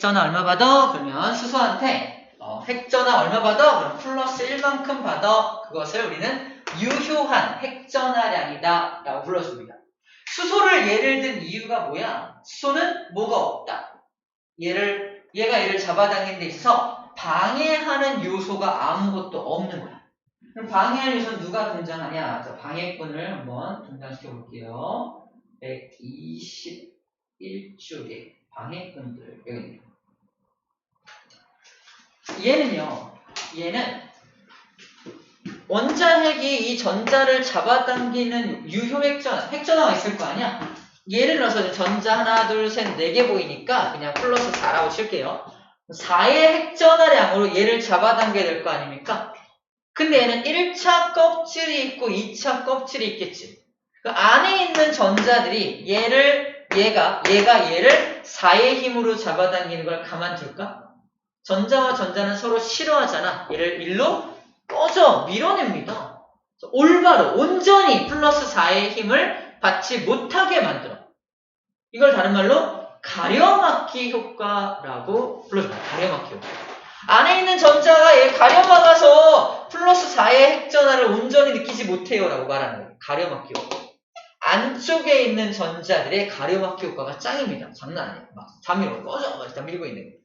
핵전화 얼마 받아? 그러면 수소한테 핵전화 얼마 받아? 그럼 플러스 1만큼 받아. 그것을 우리는 유효한 핵전화량이다 라고 불러줍니다. 수소를 예를 든 이유가 뭐야? 수소는 뭐가 없다. 얘가 얘를 잡아당기는 데 있어서 방해하는 요소가 아무것도 없는 거야. 그럼 방해할 요소는 누가 등장하냐? 자, 방해꾼을 한번 등장시켜 볼게요. 121쪽에 방해꾼들 여기 있네요. 얘는 원자핵이 이 전자를 잡아당기는 유효 핵전화가 있을 거 아니야? 예를 들어서 전자 하나, 둘, 셋, 4개 보이니까 그냥 플러스 4라고 칠게요. 4의 핵전화량으로 얘를 잡아당겨야 될 거 아닙니까? 근데 얘는 1차 껍질이 있고 2차 껍질이 있겠지. 그 안에 있는 전자들이 얘가 얘를 4의 힘으로 잡아당기는 걸 가만둘까? 전자와 전자는 서로 싫어하잖아. 얘를 일로 꺼져 밀어냅니다. 올바로 온전히 플러스 4의 힘을 받지 못하게 만들어. 이걸 다른 말로 가려막기 효과라고 불러줍니다. 가려막기 효과. 안에 있는 전자가 얘 가려막아서 플러스 4의 핵전화를 온전히 느끼지 못해요 라고 말하는 거예요. 가려막기 효과. 안쪽에 있는 전자들의 가려막기 효과가 짱입니다. 장난 아니에요. 막 다 밀어 꺼져 막 다 밀고 있는 거예요.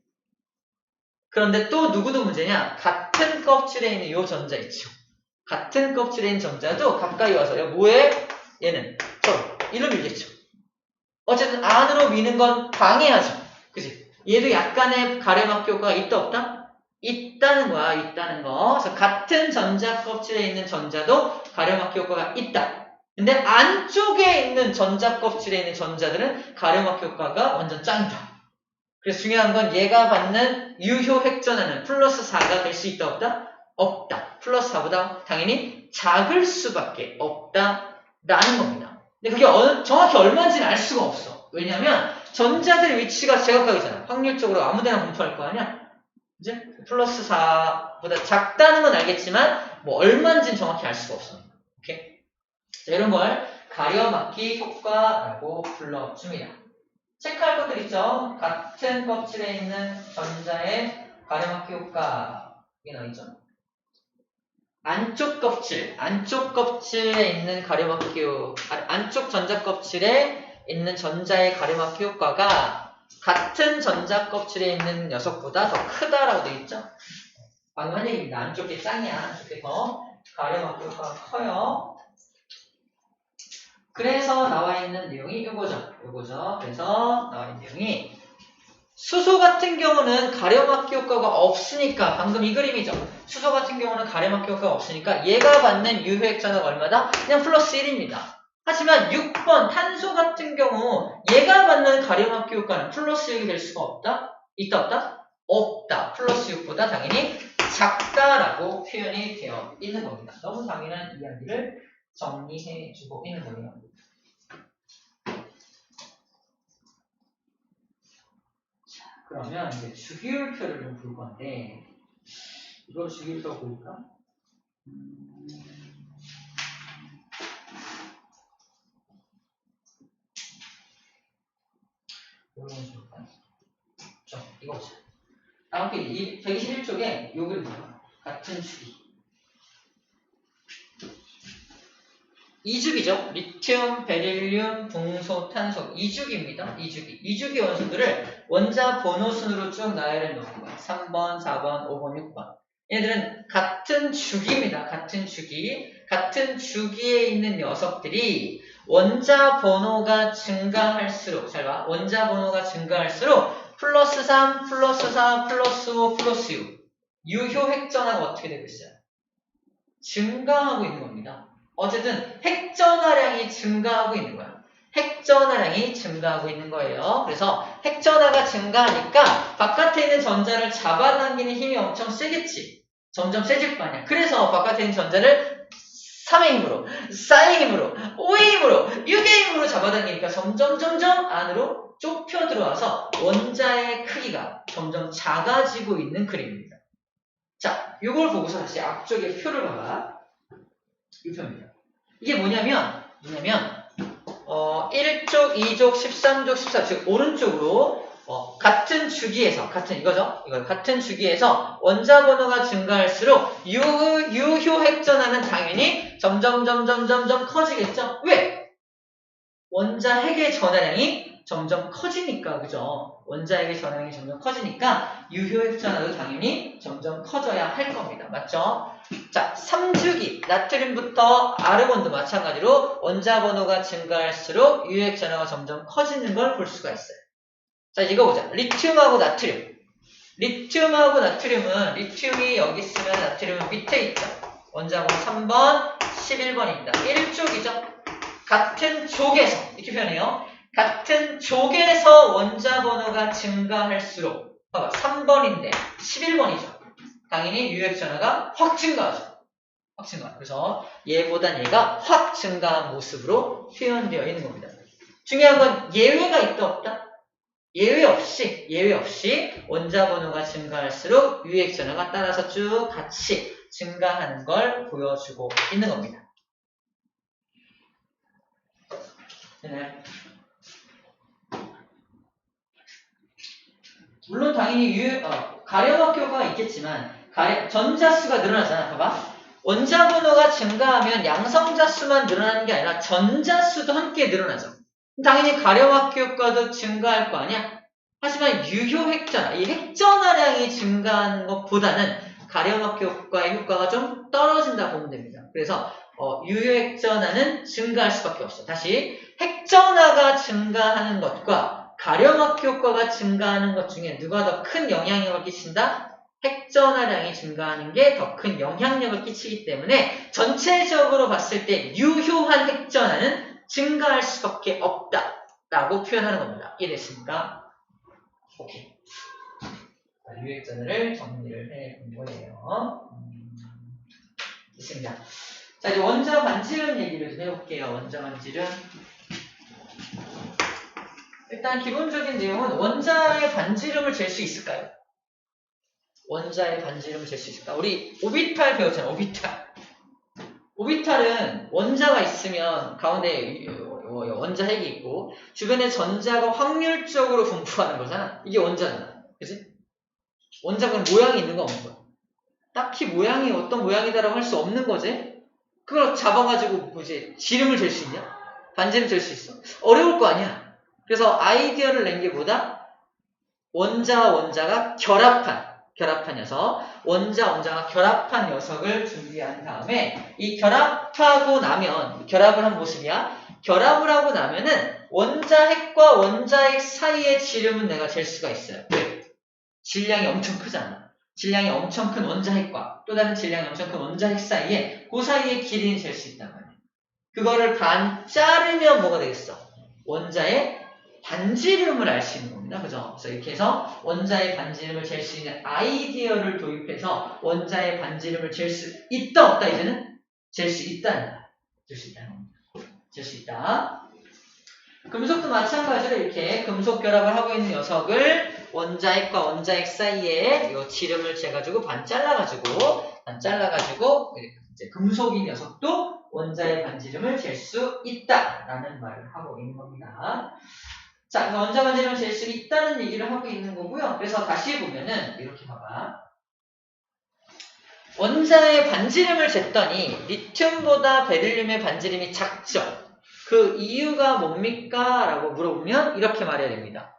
그런데 또 누구도 문제냐? 같은 껍질에 있는 요 전자 있죠. 같은 껍질에 있는 전자도 가까이 와서 야 뭐해? 얘는 서로 일로 밀겠죠. 어쨌든 안으로 미는 건 방해하죠. 그치? 얘도 약간의 가려막기 효과가 있다 없다? 있다는 거야. 있다는 거. 그래서 같은 전자 껍질에 있는 전자도 가려막기 효과가 있다. 근데 안쪽에 있는 전자 껍질에 있는 전자들은 가려막기 효과가 완전 짱이다. 그래서 중요한 건 얘가 받는 유효 핵전화는 플러스 4가 될 수 있다 없다? 없다. 플러스 4보다 당연히 작을 수밖에 없다라는 겁니다. 근데 그게 정확히 얼마인지는 알 수가 없어. 왜냐면 전자들의 위치가 제각각이잖아. 확률적으로 아무데나 분포할 거 아니야? 이제 플러스 4보다 작다는 건 알겠지만 뭐 얼마인지는 정확히 알 수가 없어. 오케이? 자, 이런 걸 가려막기 효과라고 불러줍니다. 체크할 것들 있죠? 같은 껍질에 있는 전자의 가려막기 효과. 이게 나있죠? 안쪽 껍질에 있는 가려막기 안쪽 전자 껍질에 있는 전자의 가려막기 효과가 같은 전자 껍질에 있는 녀석보다 더 크다라고 되어 있죠? 방금 한 얘기입니다. 안쪽이 짱이야. 안쪽에 더 가려막기 효과가 커요. 그래서 나와 있는 내용이 요거죠. 그래서 나와 있는 내용이 수소 같은 경우는 가려막기 효과가 없으니까 방금 이 그림이죠. 수소 같은 경우는 가려막기 효과가 없으니까 얘가 받는 유효 핵전화가 얼마다? 그냥 플러스 1입니다. 하지만 6번 탄소 같은 경우 얘가 받는 가려막기 효과는 플러스 6이 될 수가 없다? 있다 없다? 없다. 플러스 6보다 당연히 작다라고 표현이 되어 있는 겁니다. 너무 당연한 이야기를 정리해주고 있는 거예요. 자, 그러면 이제 주기율표를 좀 볼 건데, 이걸 주기율표 볼까? 이걸 먼저 볼까요? 자, 이거 보자. 다음 페이지 121쪽에 요 그림이에요. 같은 주기. 2주기죠. 리튬, 베릴륨, 붕소, 탄소 2주기입니다. 2주기 원소들을 원자 번호 순으로 쭉 나열해 놓은 거예요. 3번, 4번, 5번, 6번. 얘들은 같은 주기입니다. 같은 주기에 있는 녀석들이 원자 번호가 증가할수록, 잘 봐. 원자 번호가 증가할수록 플러스 3, 플러스 4, 플러스 5, 플러스 6. 유효 핵전화가 어떻게 되고 있어요? 증가하고 있는 겁니다. 어쨌든 핵전화량이 증가하고 있는 거야. 핵전화량이 증가하고 있는 거예요. 그래서 핵전화가 증가하니까 바깥에 있는 전자를 잡아당기는 힘이 엄청 세겠지. 점점 세질 거 아니야. 그래서 바깥에 있는 전자를 3의 힘으로, 4의 힘으로, 5의 힘으로, 6의 힘으로 잡아당기니까 점점 안으로 좁혀 들어와서 원자의 크기가 점점 작아지고 있는 그림입니다. 자, 이걸 보고서 다시 앞쪽에 표를 봐봐. 이 표입니다. 이게 뭐냐면 1쪽, 2쪽, 13쪽, 14쪽 오른쪽으로 같은 주기에서, 같은 주기에서 원자 번호가 증가할수록 유효 핵전하는 당연히 점점 커지겠죠? 왜? 원자 핵의 전하량이 점점 커지니까, 그죠? 원자 핵의 전하량이 점점 커지니까 유효 핵전하도 당연히 점점 커져야 할 겁니다. 맞죠? 자, 3주기 나트륨부터 아르곤도 마찬가지로 원자 번호가 증가할수록 유효 핵전하가 점점 커지는 걸 볼 수가 있어요. 자, 이거 보자. 리튬하고 나트륨. 리튬하고 나트륨은 리튬이 여기 있으면 나트륨은 밑에 있죠. 원자 번호 3번, 11번입니다. 1쪽이죠. 같은 족에서 이렇게 표현해요. 같은 족에서 원자 번호가 증가할수록 봐봐. 3번인데 11번이죠. 당연히 유효 핵전하가 확 증가하죠. 확 증가. 그래서 얘보단 얘가 확 증가한 모습으로 표현되어 있는 겁니다. 중요한 건 예외가 있다 없다? 예외 없이 원자 번호가 증가할수록 유효 핵전하가 따라서 쭉 같이 증가하는 걸 보여주고 있는 겁니다. 네. 물론 당연히 가려막 효과가 있겠지만 전자수가 늘어나잖아. 봐봐. 원자 번호가 증가하면 양성자 수만 늘어나는 게 아니라 전자수도 함께 늘어나죠. 당연히 가려막 효과도 증가할 거 아니야? 하지만 유효 핵전하, 이 핵전하량이 증가하는 것보다는 가려막 효과의 효과가 좀 떨어진다 보면 됩니다. 그래서 유효 핵전하는 증가할 수밖에 없어. 다시 핵전하가 증가하는 것과 가려막 효과가 증가하는 것 중에 누가 더 큰 영향력을 끼친다? 핵전하량이 증가하는 게 더 큰 영향력을 끼치기 때문에 전체적으로 봤을 때 유효한 핵전하는 증가할 수밖에 없다라고 표현하는 겁니다. 이해됐습니까? 오케이. 유효 핵전하를 정리를 해본 거예요. 됐습니다. 자, 이제 원자 반지름 얘기를 좀 해볼게요. 원자 반지름. 일단 기본적인 내용은 원자의 반지름을 잴 수 있을까요? 원자의 반지름을 잴 수 있을까? 우리 오비탈 배웠잖아요. 오비탈은 원자가 있으면 가운데 원자 핵이 있고 주변에 전자가 확률적으로 분포하는 거잖아. 이게 원자잖아. 그치? 원자가 모양이 있는 거 없는 거야. 딱히 모양이 어떤 모양이다라고 할 수 없는 거지? 그걸 잡아가지고 뭐지? 지름을 잴 수 있냐? 반지름 잴 수 있어? 어려울 거 아니야. 그래서 아이디어를 낸 게 뭐다? 원자가 결합한 녀석, 원자가 결합한 녀석을 준비한 다음에 이 결합하고 나면 결합을 한 모습이야. 결합을 하고 나면은 원자핵과 원자핵 사이의 지름은 내가 잴 수가 있어요. 왜? 질량이 엄청 크잖아. 질량이 엄청 큰 원자핵과 또 다른 질량이 엄청 큰 원자핵 사이에 그 사이의 길이는 잴 수 있단 말이야. 그거를 반 자르면 뭐가 되겠어? 원자의 반지름을 알 수 있는 겁니다. 그죠? 그래서 이렇게 해서 원자의 반지름을 잴 수 있는 아이디어를 도입해서 원자의 반지름을 잴 수 있다 없다 이제는? 잴 수 있다는 거야. 잴 수 있다. 금속도 마찬가지로 이렇게 금속 결합을 하고 있는 녀석을 원자핵과 원자핵 사이에 이 지름을 재가지고 반 잘라가지고 이제 금속인 녀석도 원자의 반지름을 잴 수 있다라는 말을 하고 있는 겁니다. 자, 원자 반지름을 잴 수 있다는 얘기를 하고 있는 거고요. 그래서 다시 보면은 이렇게 봐봐. 원자의 반지름을 쟀더니 리튬보다 베릴륨의 반지름이 작죠. 그 이유가 뭡니까? 라고 물어보면 이렇게 말해야 됩니다.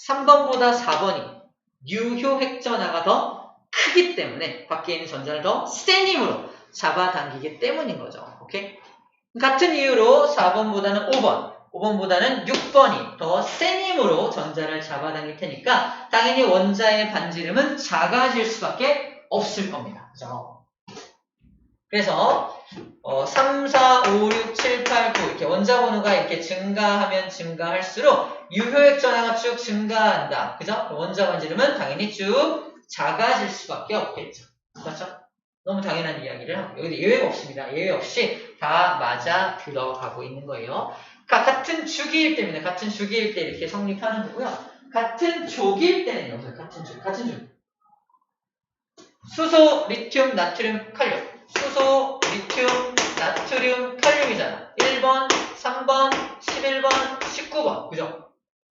3번보다 4번이 유효 핵전하가 더 크기 때문에 밖에 있는 전자를 더 센 힘으로 잡아당기기 때문인 거죠. 오케이? 같은 이유로 4번보다는 5번보다는 6번이 더 센 힘으로 전자를 잡아당길 테니까 당연히 원자의 반지름은 작아질 수밖에 없을 겁니다. 그죠? 그래서 3, 4, 5, 6, 7, 8, 9 이렇게 원자 번호가 이렇게 증가하면 증가할수록 유효액 전하가 쭉 증가한다. 그죠? 원자 반지름은 당연히 쭉 작아질 수밖에 없겠죠. 그렇죠? 너무 당연한 이야기를 하고 여기도 예외가 없습니다. 예외 없이 다 맞아 들어가고 있는 거예요. 같은 주기일 때입니다. 같은 주기일 때 이렇게 성립하는 거고요. 같은 족일 때는요. 같은 족. 수소, 리튬, 나트륨, 칼륨. 수소, 리튬, 나트륨, 칼륨이잖아. 1번, 3번, 11번, 19번. 그죠?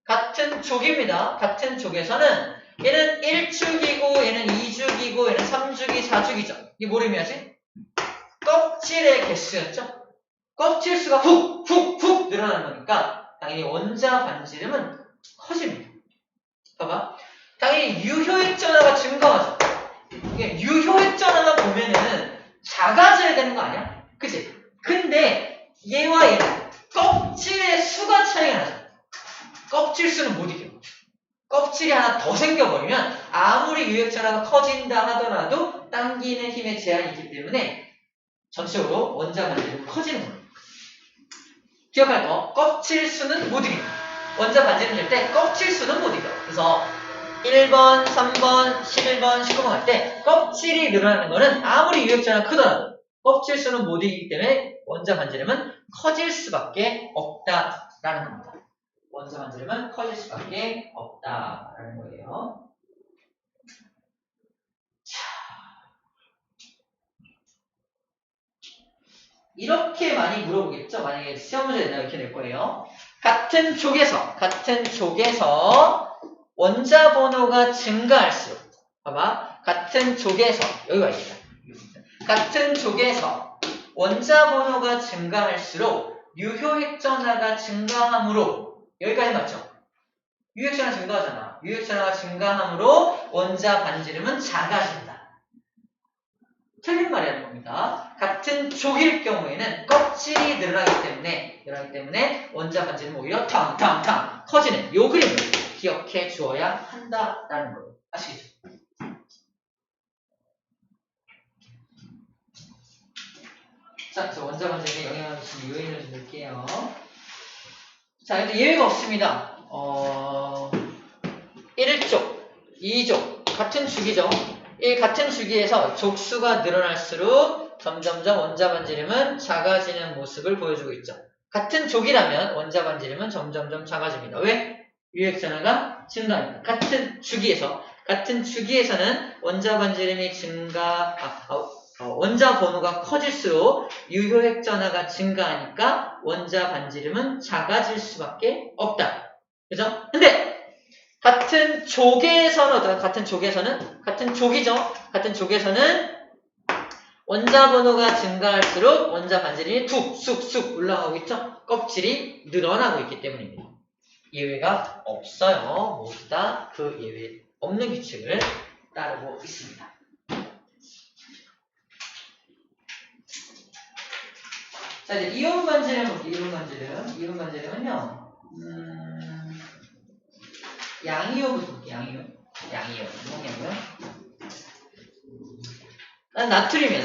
같은 족입니다. 같은 족에서는 얘는 1축이고 얘는 2축이고 얘는 3축이 4축이죠. 이게 뭘 의미하지? 껍질의 개수였죠. 껍질 수가 훅 늘어나는 거니까 당연히 원자 반지름은 커집니다. 봐봐. 당연히 유효액 전화가 증가하죠. 이게 유효액 전화만 보면은 작아져야 되는 거 아니야? 그치? 근데 얘와 얘는 껍질의 수가 차이가 나죠. 껍질 수는 못 이겨. 껍질이 하나 더 생겨버리면 아무리 유효액 전화가 커진다 하더라도 당기는 힘에 제한이 있기 때문에 전체적으로 원자 반지름은 커지는 거예요. 기억할 거, 껍질 수는 못 이겨. 원자 반지름 될 때 껍질 수는 못 이겨. 그래서 1번, 3번, 11번, 19번 할 때 껍질이 늘어나는 거는 아무리 유효액전화가 크더라도 껍질 수는 못 이기기 때문에 원자 반지름은 커질 수밖에 없다라는 겁니다. 원자 반지름은 커질 수밖에 없다라는 거예요. 이렇게 많이 물어보겠죠? 만약에 시험 문제 내가 이렇게 낼 거예요. 같은 족에서 원자 번호가 증가할수록, 봐봐. 같은 족에서, 여기가 있다. 같은 족에서 원자 번호가 증가할수록 유효액전화가 증가함으로, 여기까지 맞죠? 유효액전화 증가하잖아. 유효액전화가 증가함으로 원자 반지름은 작아진다. 틀린 말이라는 겁니다. 같은 족일 경우에는 껍질이 늘어나기 때문에 원자 반지름은 오히려 탕탕탕 커지는 요 그림을 기억해 주어야 한다라는 거예요. 아시겠죠? 자, 저 원자 반지름에 영향을 미치는 요인을 좀 넣을게요. 자, 근데 예외가 없습니다. 1족, 2족 같은 주기죠. 이 같은 주기에서 족수가 늘어날수록 점점점 원자 반지름은 작아지는 모습을 보여주고 있죠. 같은 족이라면 원자 반지름은 점점점 작아집니다. 왜? 유효액전화가 증가합니다. 같은 주기에서는 원자 반지름이 원자 번호가 커질수록 유효액전화가 증가하니까 원자 반지름은 작아질 수밖에 없다. 그죠? 근데 같은 족에서는 같은 족이죠. 같은 족에서는 원자 번호가 증가할수록 원자 반지름이 쑥쑥 올라가고 있죠. 껍질이 늘어나고 있기 때문입니다. 예외가 없어요. 모두 다 그 예외 없는 규칙을 따르고 있습니다. 자, 이제 이온 반지름 볼게요. 이온 반지름은요. 양이온부터 볼게요. 양이온. 뭐냐고요? 나트륨이에요.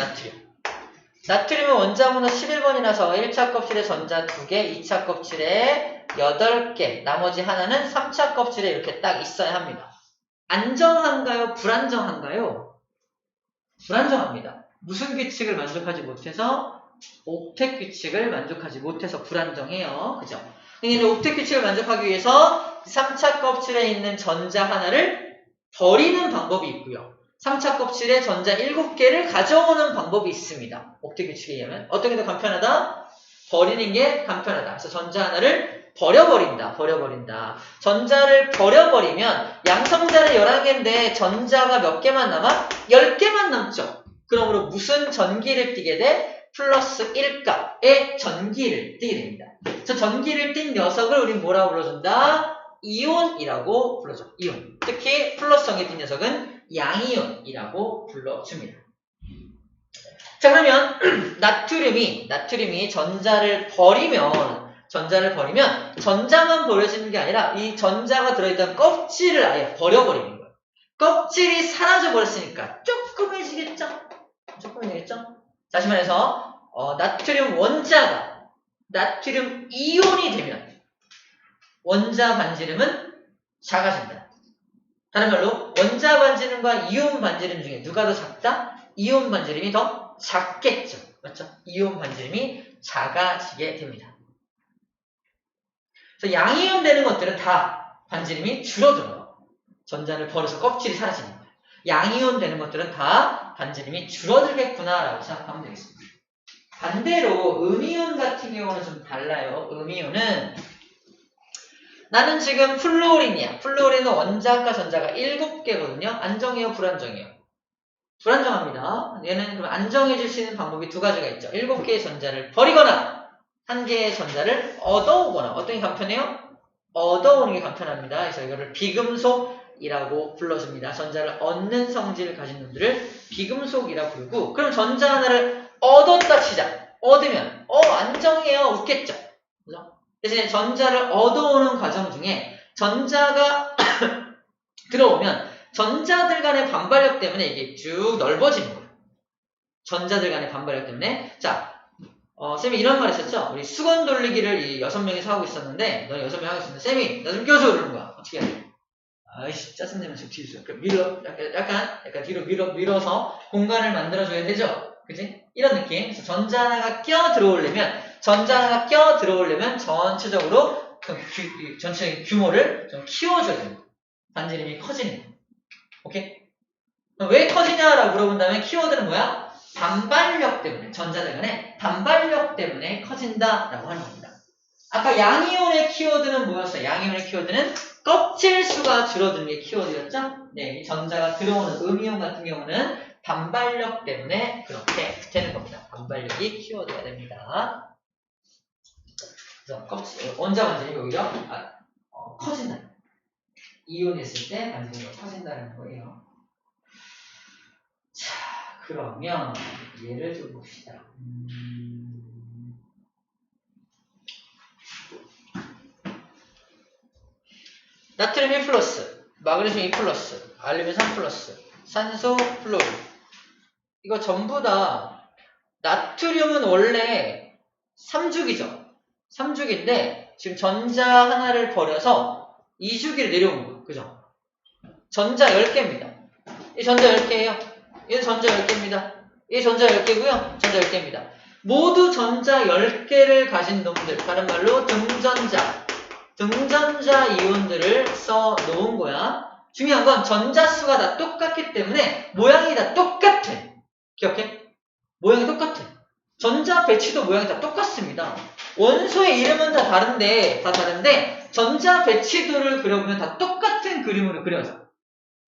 나트륨은 원자번호 11번이라서 1차 껍질에 전자 2개, 2차 껍질에 8개, 나머지 하나는 3차 껍질에 이렇게 딱 있어야 합니다. 안정한가요? 불안정한가요? 불안정합니다. 무슨 규칙을 만족하지 못해서? 옥텟 규칙을 만족하지 못해서 불안정해요. 그죠? 근데 옥텟 규칙을 만족하기 위해서 3차 껍질에 있는 전자 하나를 버리는 방법이 있고요. 3차 껍질에 전자 7개를 가져오는 방법이 있습니다. 옥텟 규칙에 의하면. 어떻게 더 간편하다? 버리는 게 간편하다. 그래서 전자 하나를 버려버린다. 전자를 버려버리면 양성자는 11개인데 전자가 몇 개만 남아? 10개만 남죠. 그러므로 무슨 전기를 띠게 돼? 플러스 1값의 전기를 띠게 됩니다. 저 전기를 띈 녀석을 우린 뭐라고 불러준다? 이온이라고 불러줘. 이온. 특히 플러스 전기 띈 녀석은 양이온이라고 불러줍니다. 자, 그러면 나트륨이 전자를 버리면 전자만 버려지는 게 아니라 이 전자가 들어있던 껍질을 아예 버려버리는 거예요. 껍질이 사라져 버렸으니까 조그매지겠죠? 다시 말해서 나트륨 원자가 나트륨 이온이 되면 원자 반지름은 작아진다. 다른 말로 원자 반지름과 이온 반지름 중에 누가 더 작다? 이온 반지름이 더 작겠죠. 맞죠? 이온 반지름이 작아지게 됩니다. 그래서 양이온 되는 것들은 다 반지름이 줄어들어요. 전자를 버려서 껍질이 사라지는 거예요. 양이온 되는 것들은 다 반지름이 줄어들겠구나라고 생각하면 되겠습니다. 반대로 음이온 같은 경우는 좀 달라요. 음이온은 나는 지금 플루오린이야. 플루오린은 원자과 전자가 7개거든요. 안정이에요, 불안정이에요? 불안정합니다. 얘는 그럼 안정해질 수 있는 방법이 두 가지가 있죠. 7개의 전자를 버리거나 1개의 전자를 얻어오거나. 어떤 게 간편해요? 얻어오는 게 간편합니다. 그래서 이거를 비금속이라고 불러줍니다. 전자를 얻는 성질을 가진 놈들을 비금속이라고 부르고, 그럼 전자 하나를 얻었다 치자. 얻으면 안정해요. 웃겠죠. 그죠? 대신에 전자를 얻어오는 과정 중에 전자가 들어오면 전자들 간의 반발력 때문에 이게 쭉 넓어지는 거예요. 전자들 간의 반발력 때문에. 자, 쌤이 이런 말 했었죠? 우리 수건 돌리기를 이 6명이서 하고 있었는데, 너는 6명 하고 있었는데, 쌤이 나 좀 껴줘! 그러는 거야. 어떻게 해야 돼? 아이씨, 짜증내면 저 뒤에서 약간 뒤로 밀어서 공간을 만들어줘야 되죠? 그치? 이런 느낌. 그래서 전자 하나가 껴 들어오려면 전체적으로 전체적인 규모를 좀 키워줘야 됩니다. 반지름이 커지는 거. 오케이? 왜 커지냐라고 물어본다면 키워드는 뭐야? 반발력 때문에, 전자들 간의 반발력 때문에 커진다라고 하는 겁니다. 아까 양이온의 키워드는 뭐였어요? 양이온의 키워드는 껍질 수가 줄어드는 게 키워드였죠? 네, 이 전자가 들어오는 음이온 같은 경우는 반발력 때문에 그렇게 되는 겁니다. 반발력이 키워드가 됩니다. 그래서 원자 반지름이 오히려 커진다. 이온했을 때 반지름이 커진다는 거예요. 자, 그러면 예를 좀 봅시다. 나트륨 1 플러스, 마그네슘 2 플러스, 알루미늄 3 플러스, 산소, 플로린. 이거 전부 다 나트륨은 원래 3주기죠. 3주기인데 지금 전자 하나를 버려서 2주기를 내려온 거예요. 그죠? 전자 10개입니다. 이 전자 10개예요. 얘는 전자 10개입니다. 얘 전자 10개고요. 전자 10개입니다. 모두 전자 10개를 가진 놈들, 다른 말로 등전자 이온들을 써 놓은 거야. 중요한 건 전자 수가 다 똑같기 때문에 모양이 다 똑같아. 기억해? 모양이 똑같아. 전자 배치도 모양이 다 똑같습니다. 원소의 이름은 다 다른데 전자 배치도를 그려보면 다 똑같은 그림으로 그려져.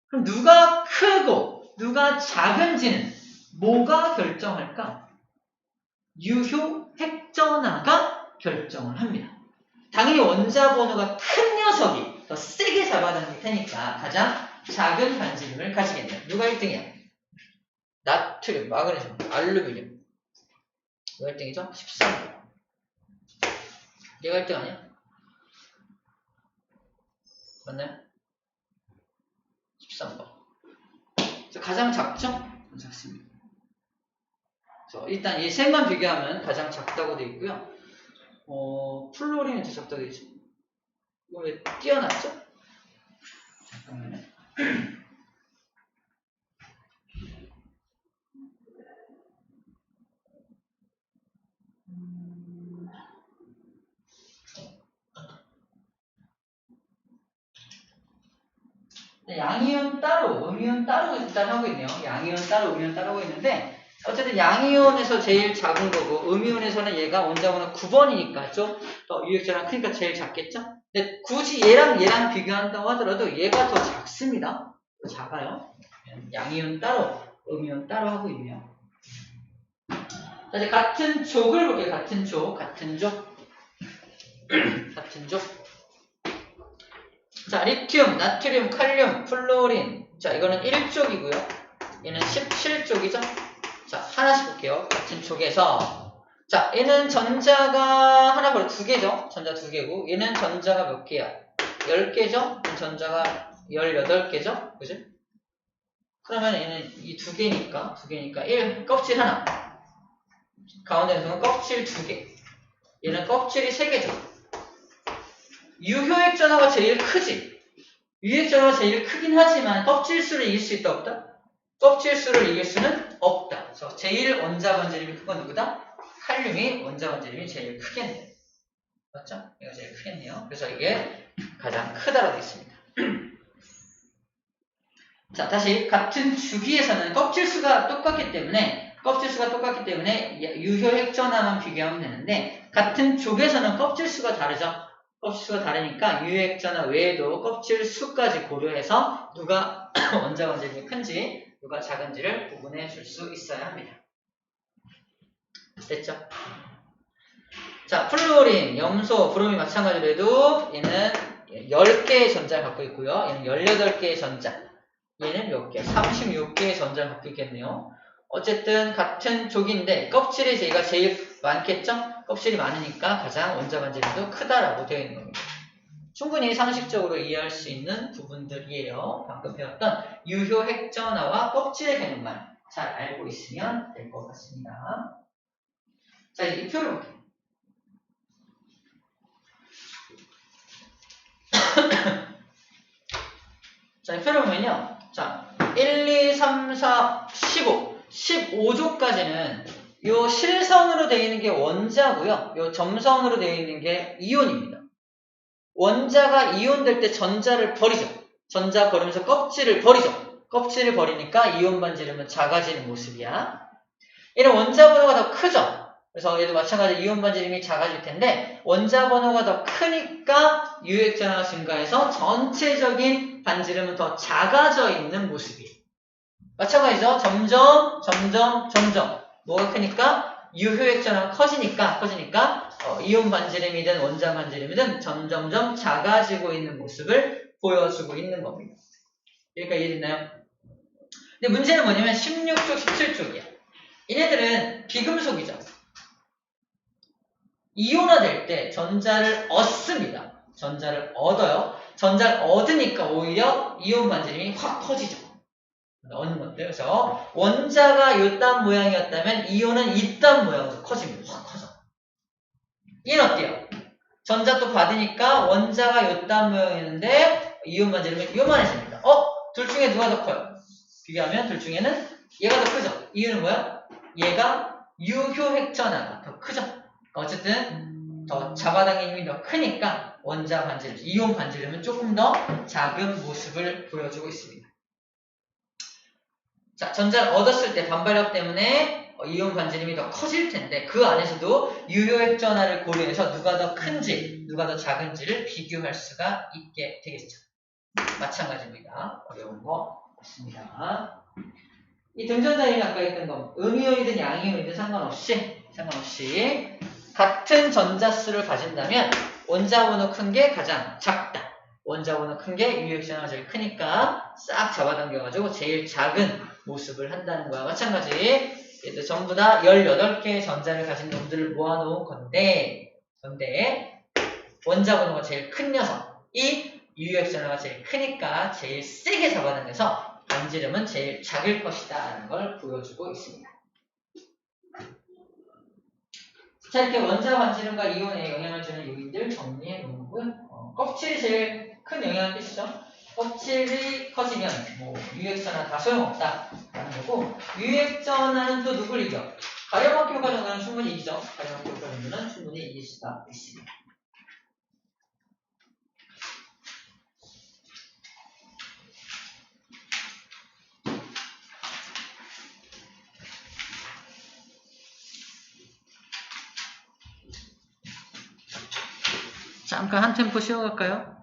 그럼 누가 크고 누가 작은지는 뭐가 결정할까? 유효 핵전화가 결정을 합니다. 당연히 원자 번호가 큰 녀석이 더 세게 잡아당길 테니까 가장 작은 반지름을 가지겠네요. 누가 1등이야? 나트륨, 마그네슘, 알루미늄. 누가 1등이죠? 13번. 얘가 1등 아니야? 맞나요? 13번. 가장 작죠? 작습니다. 그래서 일단 이 셋만 비교하면 가장 작다고 되어 있고요. 플로린이 더 작다고 되어 있죠. 이거 왜 띄어놨죠? 잠깐만요. 양이온 따로, 음이온 따로 일단 하고 있네요. 양이온 따로, 음이온 따로 하고 있는데 어쨌든 양이온에서 제일 작은 거고 음이온에서는 얘가 원자번호 9번이니까 좀 더 유액자랑 크니까 제일 작겠죠? 근데 굳이 얘랑 비교한다고 하더라도 얘가 더 작습니다. 더 작아요. 양이온 따로, 음이온 따로 하고 있네요. 자, 이제 같은 족을 볼게요. 같은 족. 같은 족. 자, 리튬, 나트륨, 칼륨, 플로린. 자, 이거는 1족이고요. 얘는 17족이죠? 자, 하나씩 볼게요. 같은 족에서. 자, 얘는 전자가 하나 버려 2개죠? 전자 2개고. 얘는 전자가 몇 개야? 10개죠? 전자가 18개죠? 그지? 그러면 얘는 이 2개니까 1, 껍질 하나. 가운데 녀석은 껍질 2개. 얘는 껍질이 3개죠? 유효액 전화가 제일 크지? 유효액 전화가 제일 크긴 하지만 껍질 수를 이길 수 있다 없다? 껍질 수를 이길 수는 없다. 그래서 제일 원자 반지름이 큰 건 누구다? 칼륨이 원자 반지름이 제일 크겠네요. 맞죠? 이거 제일 크겠네요. 그래서 이게 가장 크다고 되어 있습니다. 자, 다시 같은 주기에서는 껍질 수가 똑같기 때문에 유효 핵전화만 비교하면 되는데 같은 족에서는 껍질 수가 다르죠? 껍질 수가 다르니까 유효액자나 외에도 껍질 수까지 고려해서 누가 원자 원질이 큰지 누가 작은지를 구분해 줄 수 있어야 합니다. 됐죠? 자, 플루오린, 염소, 브롬이 마찬가지로 해도 얘는 10개의 전자를 갖고 있고요. 얘는 18개의 전자. 얘는 몇 개? 36개의 전자를 갖고 있겠네요. 어쨌든 같은 족인데 껍질이 얘가 제일 많겠죠? 껍질이 많으니까 가장 원자 반지름도 크다라고 되어 있는 겁니다. 충분히 상식적으로 이해할 수 있는 부분들이에요. 방금 배웠던 유효 핵전화와 껍질의 개념만 잘 알고 있으면 될 것 같습니다. 자, 이제 이 표를 볼게요. 자, 이 표를 보면요. 자, 1, 2, 3, 4, 15. 15조까지는 요 실선으로 되어 있는 게 원자고요. 요 점선으로 되어 있는 게 이온입니다. 원자가 이온될 때 전자를 버리죠. 전자 버리면서 껍질을 버리죠. 껍질을 버리니까 이온 반지름은 작아지는 모습이야. 얘는 원자 번호가 더 크죠. 그래서 얘도 마찬가지로 이온 반지름이 작아질 텐데 원자 번호가 더 크니까 유효액전화가 증가해서 전체적인 반지름은 더 작아져 있는 모습이에요. 마찬가지죠. 점점 뭐가 크니까 유효액전화가 커지니까 이온 반지름이든 원자 반지름이든 점점점 작아지고 있는 모습을 보여주고 있는 겁니다. 그러니까 이해됐나요? 근데 문제는 뭐냐면 16쪽, 17쪽이야. 얘네들은 비금속이죠. 이온화될 때 전자를 얻습니다. 전자를 얻어요. 전자를 얻으니까 오히려 이온 반지름이 확 커지죠. 얻는 것들. 그래서 원자가 요딴 모양이었다면 이온은 이딴 모양으로 커집니다. 확 커져. 얘는 어때요? 전자 또 받으니까 원자가 요딴 모양이었는데 이온 반지름은 요만해집니다. 둘 중에 누가 더 커요? 비교하면 둘 중에는 얘가 더 크죠. 이유는 뭐야? 얘가 유효핵전화가 더 크죠. 어쨌든 더 잡아당기는 힘이 더 크니까 원자 반지름, 이온 반지름은 조금 더 작은 모습을 보여주고 있습니다. 자, 전자를 얻었을 때 반발력 때문에 이온 반지름이 더 커질 텐데 그 안에서도 유효핵전화를 고려해서 누가 더 큰지 누가 더 작은지를 비교할 수가 있게 되겠죠. 마찬가지입니다. 어려운 거 없습니다. 이 등전자는 아까 했던 거 음이온이든 양이온이든 상관없이 같은 전자수를 가진다면 원자 번호 큰 게 가장 작다. 원자 번호 큰 게 유효액전화가 제일 크니까 싹 잡아당겨가지고 제일 작은 모습을 한다는 거야. 마찬가지 얘들 전부 다 18개의 전자를 가진 놈들을 모아놓은 건데 원자 번호가 제일 큰 녀석이 유효액전화가 제일 크니까 제일 세게 잡아당겨서 반지름은 제일 작을 것이다 라는 걸 보여주고 있습니다. 자, 이렇게 원자 반지름과 이온에 영향을 주는 요인들 정리해 놓은 거고요. 껍질이 제일 큰 영향을 끼치죠. 껍질이 커지면 유효액전화 다 소용없다 라는 거고, 유효액전화는 또 누굴 이겨? 가려막 효과 정도는 충분히 이기죠. 가려막 효과 정도는 충분히 이길 수가 있습니다. 잠깐 한 템포 쉬어갈까요?